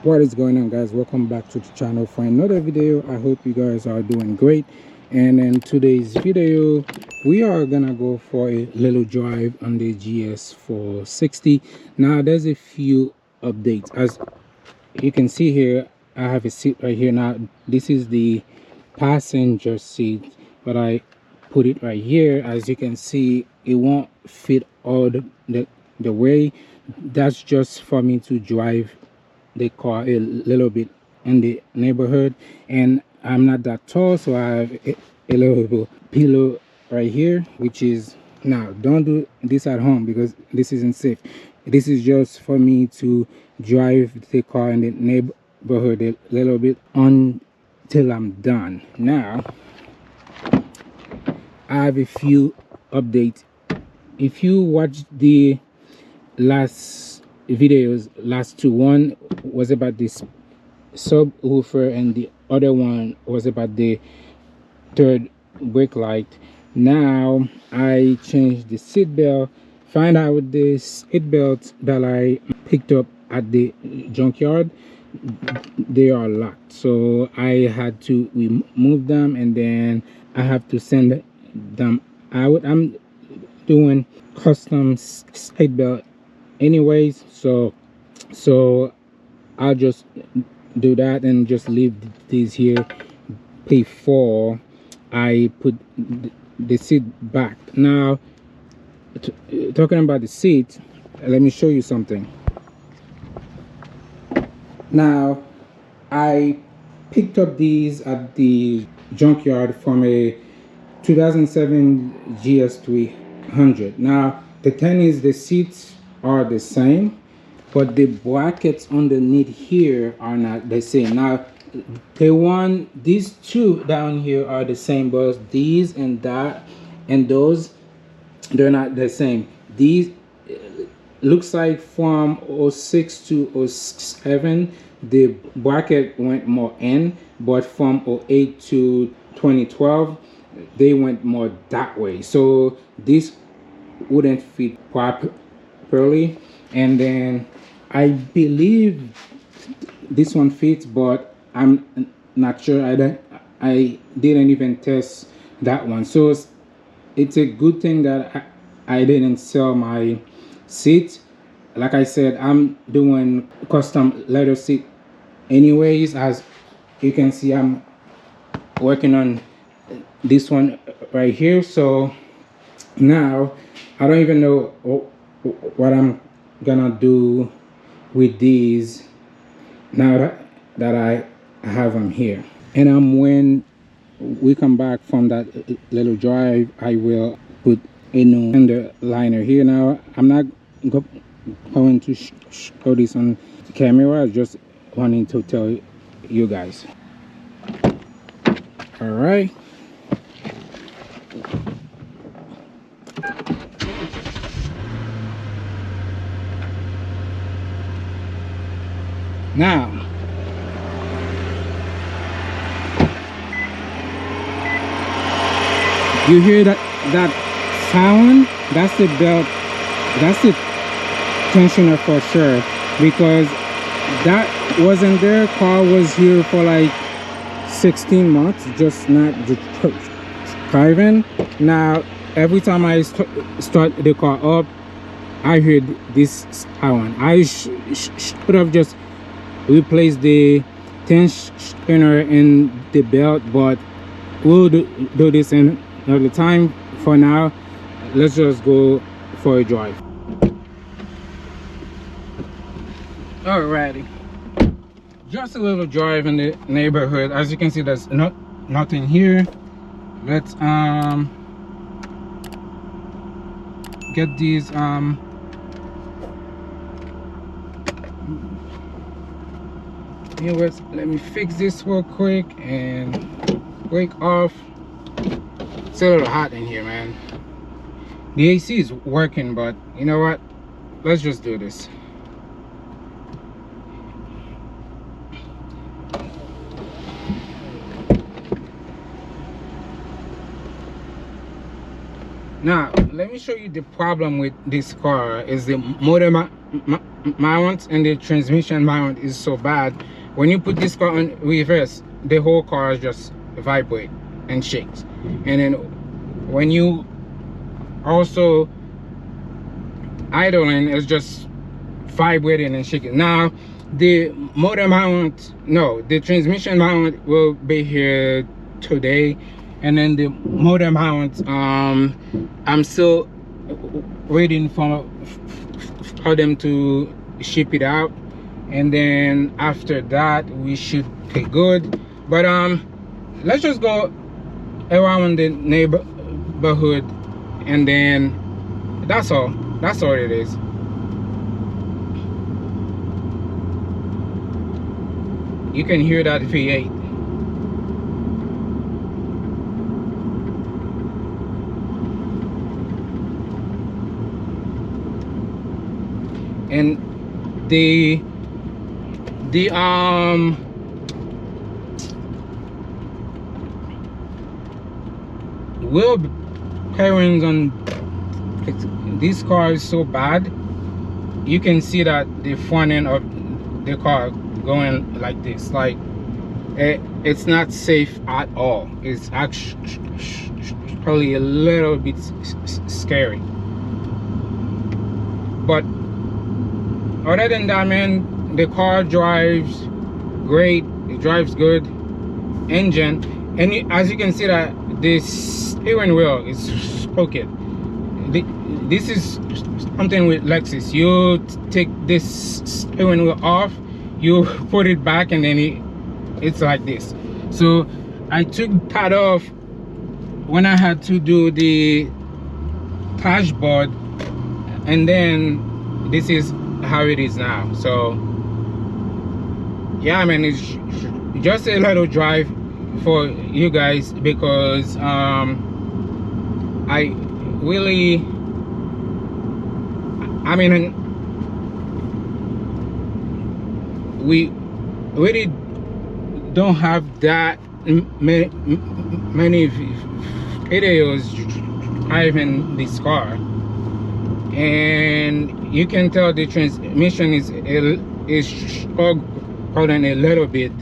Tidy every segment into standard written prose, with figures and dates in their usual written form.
What is going on, guys? Welcome back to the channel for another video. I hope you guys are doing great. And in today's video, we are gonna go for a little drive on the GS460. Now there's a few updates. As you can see here, I have a seat right here. Now this is the passenger seat, but I put it right here. As you can see, it won't fit all the way. That's just for me to drive the car a little bit in the neighborhood, and I'm not that tall, so I have a little pillow right here, which is, now don't do this at home because this isn't safe. This is just for me to drive the car in the neighborhood a little bit until I'm done. Now I have a few updates. If you watch the last videos, last two, one was about this subwoofer and the other one was about the third brake light. Now I changed the seat belt. Find out the seat belts that I picked up at the junkyard, they are locked, so I had to remove them and then I have to send them out. I'm doing custom seat belt anyways, so I'll just do that and just leave these here before I put the seat back. Now talking about the seat, let me show you something. Now I picked up these at the junkyard from a 2007 GS300. Now the thing is, the seats are the same, but the brackets underneath here are not the same. Now these two down here are the same, but these and that and those, they're not the same. These looks like from 06 to 07 the bracket went more in, but from 08 to 2012 they went more that way, so this wouldn't fit properly. And then I believe this one fits, but I'm not sure. I didn't even test that one, so it's a good thing that I didn't sell my seat. Like I said, I'm doing custom leather seat anyways. As you can see, I'm working on this one right here. So now I don't even know what I'm gonna do with these now that I have them here. And when we come back from that little drive, I will put a new fender liner here. Now I'm not going to show this on camera, I just wanting to tell you guys. All right, now you hear that sound? That's the belt, that's the tensioner for sure, because that wasn't there. Car was here for like 16 months, just not driving. Now every time I start the car up, I heard this sound. I should have just replaced the tensioner in the belt, but we'll do this another time. For now, let's just go for a drive. Alrighty, just a little drive in the neighborhood. As you can see, there's nothing here. Let's get these anyways, let me fix this real quick and break off. It's a little hot in here, man. The AC is working, but you know what, let's just do this. Now let me show you the problem with this car. Is the motor mount and the transmission mount is so bad. When you put this car on reverse, the whole car just vibrate and shakes. And then when you also idling, it's just vibrating and shaking. Now the motor mount, no, the transmission mount will be here today, and then the motor mount, I'm still waiting for them to ship it out, and then after that we should be good. But let's just go around the neighborhood, and then that's all it is. You can hear that V8. And the wheel bearings on this car is so bad. You can see that the front end of the car going like this, like it's not safe at all. It's actually a little bit scary. But other than that, man, the car drives great. It drives good. Engine, and as you can see that the steering wheel is crooked. This is something with Lexus. You take this steering wheel off, you put it back, and then it's like this. So I took that off when I had to do the dashboard, and then this is how it is now. So yeah, I mean, it's just a little drive for you guys, because I really, I mean, we really don't have that many videos driving this car, and you can tell the transmission is struggling a little bit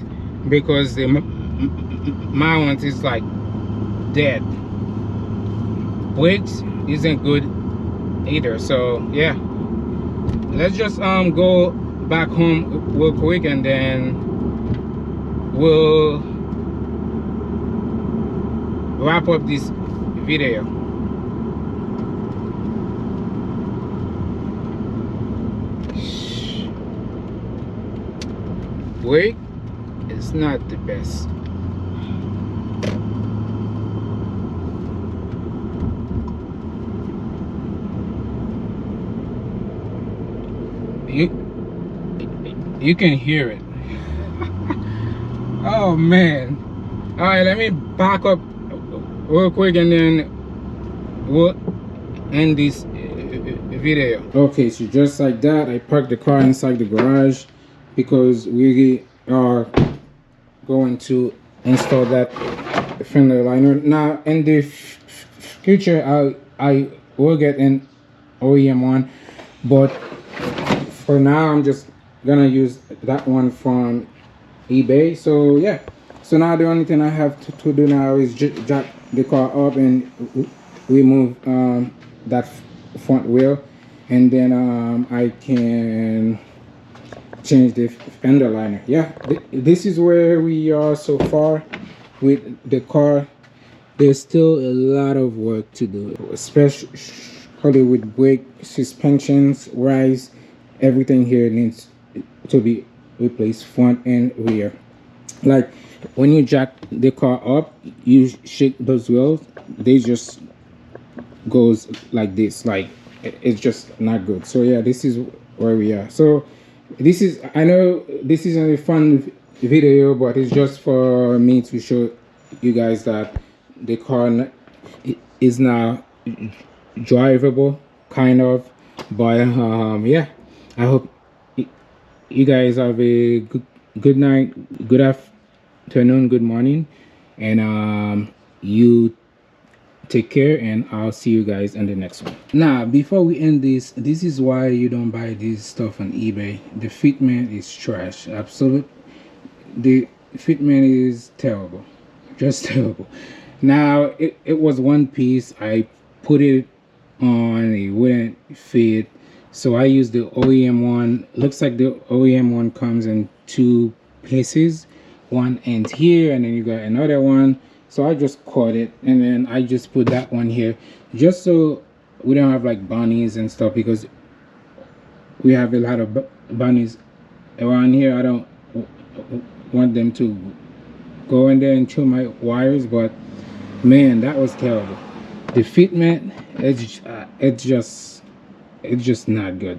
because the mount is like dead. Brakes isn't good either. So yeah, let's just go back home real quick, and then we'll wrap up this video. Brake is not the best. You can hear it. Oh man. All right, let me back up real quick, and then we'll end this video. Okay, so just like that, I parked the car inside the garage because we are going to install that fender liner. Now in the future, I will get an OEM one, but for now I'm just gonna use that one from eBay. So yeah, so now the only thing I have to do now is jack the car up and remove that front wheel, and then I can change the fender liner. Yeah, this is where we are so far with the car. There's still a lot of work to do, especially with brake, suspensions, rise. Everything here needs to be replaced, front and rear. Like when you jack the car up, you shake those wheels, they just goes like this. Like it's just not good. So yeah, this is where we are. So this is, I know this isn't a fun video, but it's just for me to show you guys that the car is now drivable, kind of. But yeah, I hope you guys have a good night, good afternoon, good morning, and you Take care, and I'll see you guys in the next one. Now, before we end this is why you don't buy this stuff on eBay. The fitment is trash. Absolute. The fitment is terrible, just terrible. Now, it was one piece. I put it on, it wouldn't fit, so I used the OEM one. Looks like the OEM one comes in two pieces. One ends here, and then you got another one. So I just cut it, and then I just put that one here, just so we don't have like bunnies and stuff, because we have a lot of bunnies around here. I don't want them to go in there and chew my wires, but man, that was terrible. The fitment, it's just not good.